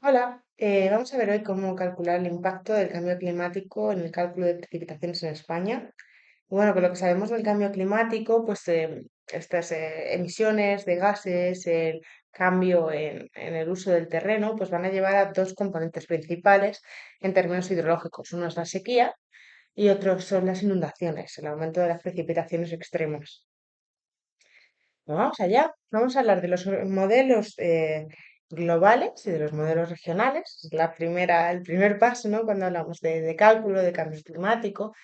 Hola, vamos a ver hoy cómo calcular el impacto del cambio climático en el cálculo de precipitaciones en España. Bueno, con lo que sabemos del cambio climático, pues estas emisiones de gases, el cambio en el uso del terreno, pues van a llevar a dos componentes principales en términos hidrológicos. Uno es la sequía y otro son las inundaciones, el aumento de las precipitaciones extremas. Pues vamos allá. Vamos a hablar de los modelos globales y de los modelos regionales. Es el primer paso, ¿no? Cuando hablamos de cálculo de cambio climático.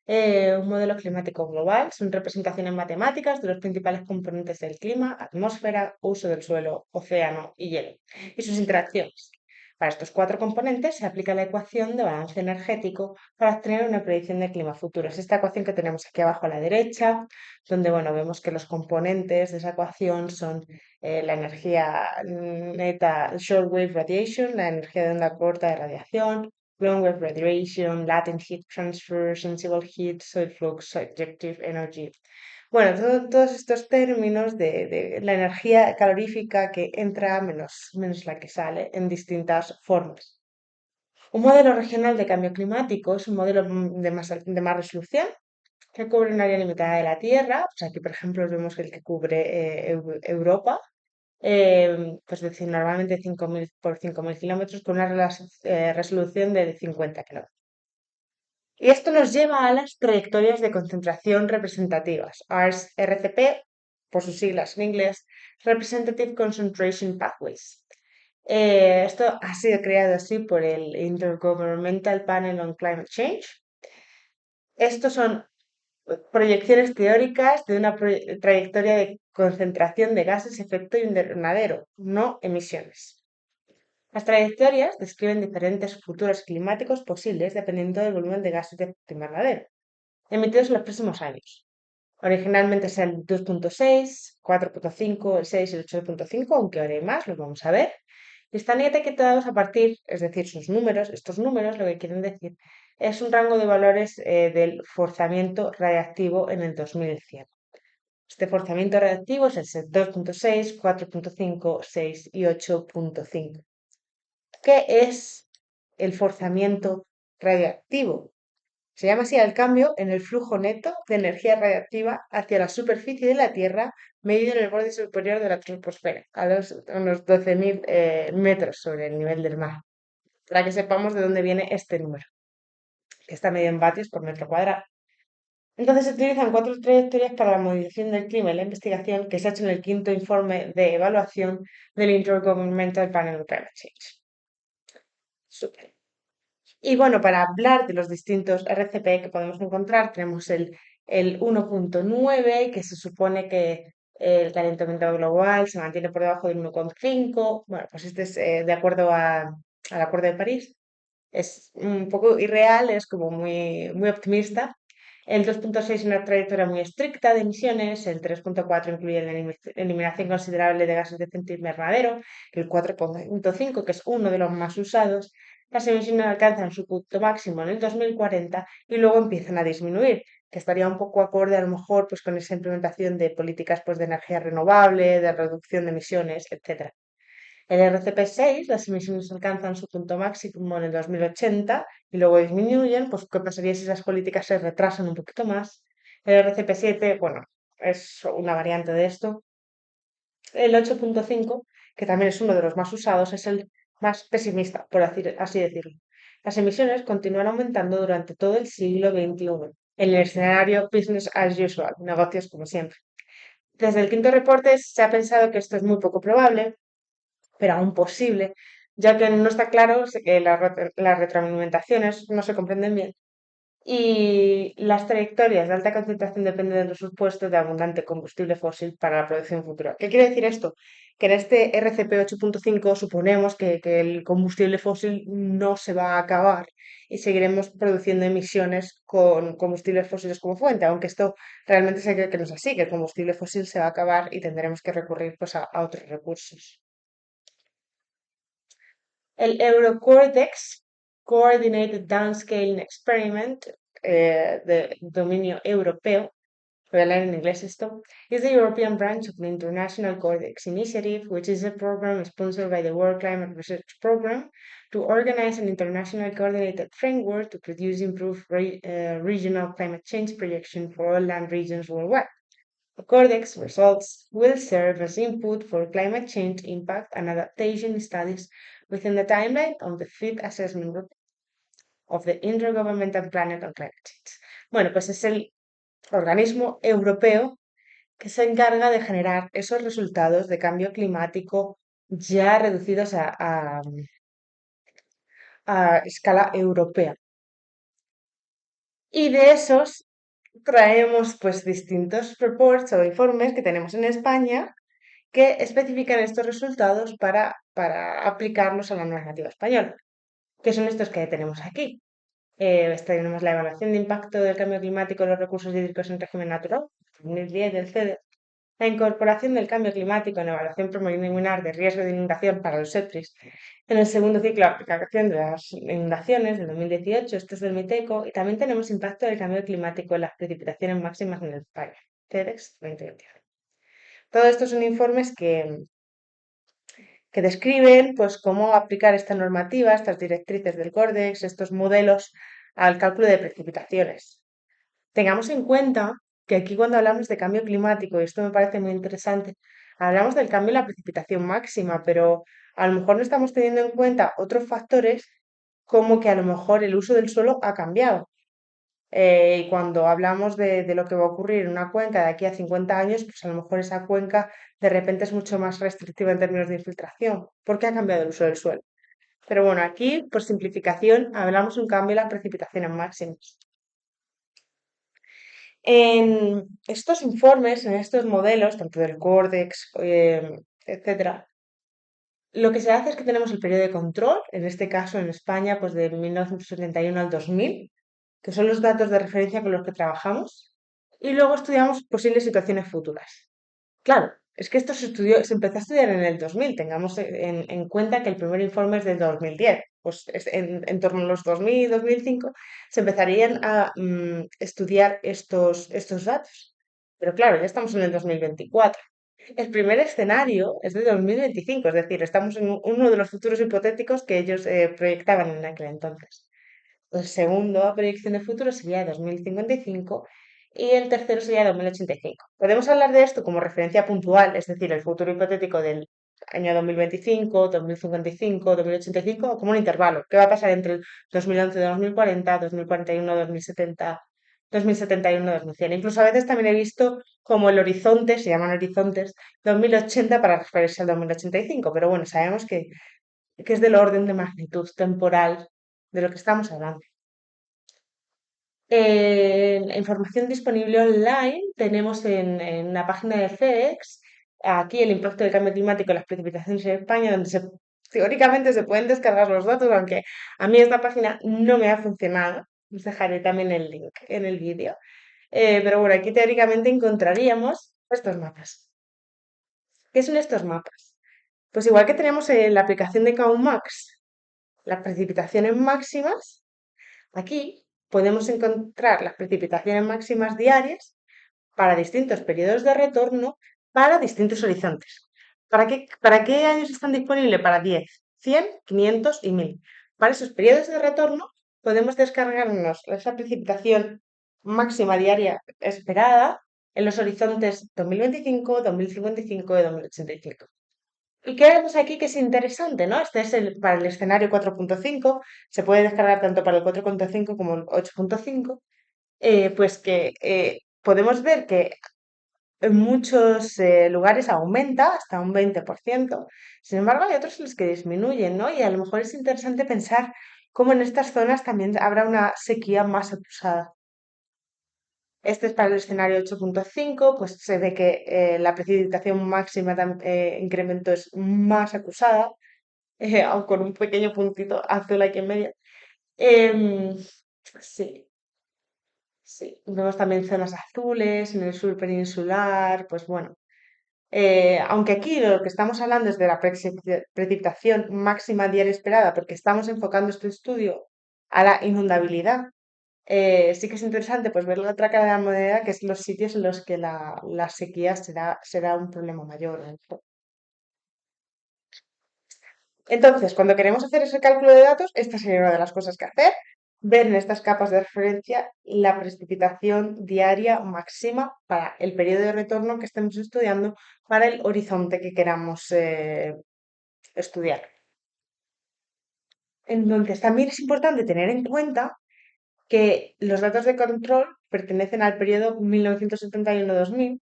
Un modelo climático global son representaciones matemáticas de los principales componentes del clima, atmósfera, uso del suelo, océano y hielo, y sus interacciones. Para estos cuatro componentes se aplica la ecuación de balance energético para obtener una predicción de clima futuro. Es esta ecuación que tenemos aquí abajo a la derecha, donde bueno, vemos que los componentes de esa ecuación son la energía neta, short wave radiation, la energía de onda corta de radiación, long wave radiation, latent heat transfer, sensible heat, soil flux, subjective energy. Bueno, todos estos términos de la energía calorífica que entra menos la que sale en distintas formas. Un modelo regional de cambio climático es un modelo de más resolución que cubre un área limitada de la Tierra. Pues aquí, por ejemplo, vemos que el que cubre Europa, pues decir, normalmente 5.000 por 5.000 kilómetros con una resolución de 50 kilómetros. Y esto nos lleva a las trayectorias de concentración representativas, RCP, por sus siglas en inglés, Representative Concentration Pathways. Esto ha sido creado así por el Intergovernmental Panel on Climate Change. Estos son proyecciones teóricas de una trayectoria de concentración de gases efecto invernadero, no emisiones. Las trayectorias describen diferentes futuros climáticos posibles dependiendo del volumen de gases de efecto invernadero emitidos en los próximos años. Originalmente es el 2.6, 4.5, el 6 y el 8.5, aunque ahora hay más, los vamos a ver. Y están etiquetados a partir, es decir, estos números lo que quieren decir es un rango de valores del forzamiento radiactivo en el 2100. Este forzamiento radiactivo es el 2.6, 4.5, 6 y 8.5. ¿Qué es el forzamiento radiactivo? Se llama así al cambio en el flujo neto de energía radiactiva hacia la superficie de la Tierra medido en el borde superior de la troposfera, a unos 12.000 metros sobre el nivel del mar, para que sepamos de dónde viene este número, que está medido en vatios por metro cuadrado. Entonces se utilizan cuatro trayectorias para la modificación del clima y la investigación que se ha hecho en el quinto informe de evaluación del Intergovernmental Panel on Climate Change. Súper. Y bueno, para hablar de los distintos RCP que podemos encontrar, tenemos el 1.9, que se supone que el calentamiento global se mantiene por debajo del 1.5. Bueno, pues este es de acuerdo al Acuerdo de París. Es un poco irreal, es como muy optimista. El 2.6 es una trayectoria muy estricta de emisiones, el 3.4 incluye la eliminación considerable de gases de efecto invernadero, el 4.5, que es uno de los más usados, las emisiones alcanzan su punto máximo en el 2040 y luego empiezan a disminuir, que estaría un poco acorde a lo mejor pues, con esa implementación de políticas pues, de energía renovable, de reducción de emisiones, etcétera. El RCP6, las emisiones alcanzan su punto máximo en el 2080 y luego disminuyen, pues ¿qué pasaría si esas políticas se retrasan un poquito más? El RCP7, bueno, es una variante de esto. El 8.5, que también es uno de los más usados, es el más pesimista, por así decirlo. Las emisiones continúan aumentando durante todo el siglo XXI, en el escenario business as usual, negocios como siempre. Desde el quinto reporte se ha pensado que esto es muy poco probable, pero aún posible, ya que no está claro que las retroalimentaciones no se comprenden bien y las trayectorias de alta concentración dependen de los supuestos de abundante combustible fósil para la producción futura. ¿Qué quiere decir esto? Que en este RCP 8.5 suponemos que el combustible fósil no se va a acabar y seguiremos produciendo emisiones con combustibles fósiles como fuente, aunque esto realmente se cree que no es así, que el combustible fósil se va a acabar y tendremos que recurrir pues, a otros recursos. El Eurocortex Coordinated Downscaling Experiment de dominio europeo voy a leer en inglés esto, is the European branch of the International Codex Initiative, which is a program sponsored by the World Climate Research Program to organize an international coordinated framework to produce improved regional climate change projection for all land regions worldwide. The Codex results will serve as input for climate change impact and adaptation studies within the timeline of the fifth assessment report of the Intergovernmental Panel on Climate Change. Bueno, pues es el organismo europeo que se encarga de generar esos resultados de cambio climático ya reducidos a escala europea. Y de esos traemos pues distintos reports o informes que tenemos en España que especifican estos resultados para aplicarlos a la normativa española, que son estos que tenemos aquí. Tenemos la evaluación de impacto del cambio climático en los recursos hídricos en régimen natural, 2010 del CEDE, la incorporación del cambio climático en la evaluación preliminar de riesgo de inundación para los EPRIs en el segundo ciclo de aplicación de las inundaciones del 2018, este es del MITECO, y también tenemos impacto del cambio climático en las precipitaciones máximas en España, CEDEX 2021. Todos estos son informes que describen pues, cómo aplicar esta normativa, estas directrices del Cordex, estos modelos al cálculo de precipitaciones. Tengamos en cuenta que aquí cuando hablamos de cambio climático, y esto me parece muy interesante, hablamos del cambio en la precipitación máxima, pero a lo mejor no estamos teniendo en cuenta otros factores como que a lo mejor el uso del suelo ha cambiado. Y cuando hablamos de lo que va a ocurrir en una cuenca de aquí a 50 años, pues a lo mejor esa cuenca de repente es mucho más restrictiva en términos de infiltración, porque ha cambiado el uso del suelo. Pero bueno, aquí, por simplificación, hablamos de un cambio en las precipitaciones máximas. En estos informes, en estos modelos, tanto del Cordex, etcétera, lo que se hace es que tenemos el periodo de control, en este caso en España, pues de 1971 al 2000, que son los datos de referencia con los que trabajamos, y luego estudiamos posibles situaciones futuras. Claro, es que esto se empezó a estudiar en el 2000, tengamos en cuenta que el primer informe es del 2010, pues en torno a los 2000, 2005, se empezarían a estudiar estos datos. Pero claro, ya estamos en el 2024. El primer escenario es de 2025, es decir, estamos en uno de los futuros hipotéticos que ellos proyectaban en aquel entonces. El segundo a proyección de futuro sería 2055 y el tercero sería 2085. Podemos hablar de esto como referencia puntual, es decir, el futuro hipotético del año 2025, 2055, 2085, o como un intervalo. ¿Qué va a pasar entre el 2011 y 2040, 2041, 2070, 2071, 2100? Incluso a veces también he visto como el horizonte, se llaman horizontes, 2080 para referirse al 2085, pero bueno, sabemos que es del orden de magnitud temporal de lo que estamos hablando. La información disponible online tenemos en la página de FEX, aquí el impacto del cambio climático en las precipitaciones en España, donde teóricamente se pueden descargar los datos, aunque a mí esta página no me ha funcionado. Os dejaré también el link en el vídeo. Pero bueno, aquí teóricamente encontraríamos estos mapas. ¿Qué son estos mapas? Pues igual que tenemos en la aplicación de CAUMAX, las precipitaciones máximas, aquí podemos encontrar las precipitaciones máximas diarias para distintos periodos de retorno para distintos horizontes. ¿Para qué años están disponibles? Para 10, 100, 500 y 1000. Para esos periodos de retorno podemos descargarnos esa precipitación máxima diaria esperada en los horizontes 2025, 2055 y 2085. ¿Y qué vemos aquí que es interesante, ¿no? Este es para el escenario 4.5, se puede descargar tanto para el 4.5 como el 8.5, pues que podemos ver que en muchos lugares aumenta hasta un 20%, sin embargo hay otros en los que disminuyen, ¿no? Y a lo mejor es interesante pensar cómo en estas zonas también habrá una sequía más acusada. Este es para el escenario 8.5, pues se ve que la precipitación máxima de incremento es más acusada, aunque con un pequeño puntito azul aquí en medio. Em, sí, sí. Vemos también zonas azules en el sur peninsular, pues bueno. Aunque aquí lo que estamos hablando es de la precipitación máxima diaria esperada, porque estamos enfocando este estudio a la inundabilidad, sí que es interesante pues ver la otra cara de la moneda, que es los sitios en los que la sequía será un problema mayor, ¿no? Entonces, cuando queremos hacer ese cálculo de datos, esta sería una de las cosas que hacer, ver en estas capas de referencia la precipitación diaria máxima para el periodo de retorno que estemos estudiando, para el horizonte que queramos estudiar. Entonces, también es importante tener en cuenta que los datos de control pertenecen al periodo 1971-2000,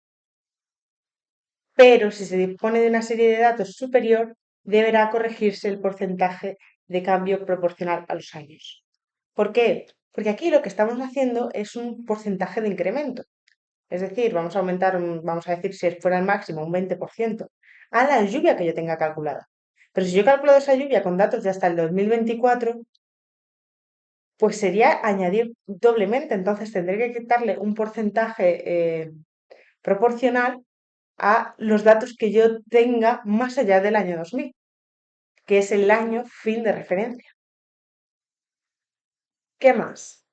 pero si se dispone de una serie de datos superior, deberá corregirse el porcentaje de cambio proporcional a los años. ¿Por qué? Porque aquí lo que estamos haciendo es un porcentaje de incremento. Es decir, vamos a aumentar, vamos a decir, si fuera el máximo, un 20%, a la lluvia que yo tenga calculada. Pero si yo calculo esa lluvia con datos de hasta el 2024, pues sería añadir doblemente. Entonces tendré que quitarle un porcentaje proporcional a los datos que yo tenga más allá del año 2000, que es el año fin de referencia. ¿Qué más?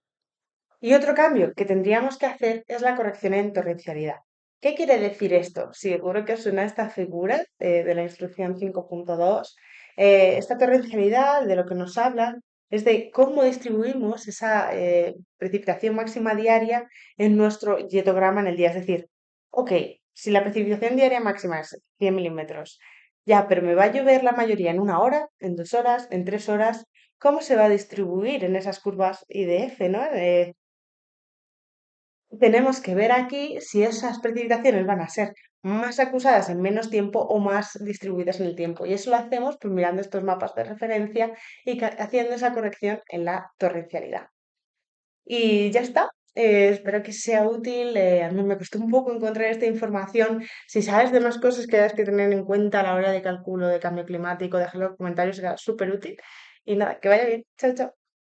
Y otro cambio que tendríamos que hacer es la corrección en torrencialidad. ¿Qué quiere decir esto? Seguro que os suena esta figura de la instrucción 5.2. Esta torrencialidad de lo que nos habla es de cómo distribuimos esa precipitación máxima diaria en nuestro dietograma en el día. Es decir, ok, si la precipitación diaria máxima es 100 milímetros, ya, pero me va a llover la mayoría en una hora, en 2 horas, en 3 horas. ¿Cómo se va a distribuir en esas curvas IDF, ¿no? Tenemos que ver aquí si esas precipitaciones van a ser más acusadas en menos tiempo o más distribuidas en el tiempo. Y eso lo hacemos pues, mirando estos mapas de referencia y haciendo esa corrección en la torrencialidad. Y ya está. Espero que sea útil. A mí me costó un poco encontrar esta información. Si sabes de más cosas que hayas que tener en cuenta a la hora de cálculo de cambio climático, déjalo en los comentarios, será súper útil. Y nada, que vaya bien. Chao, chao.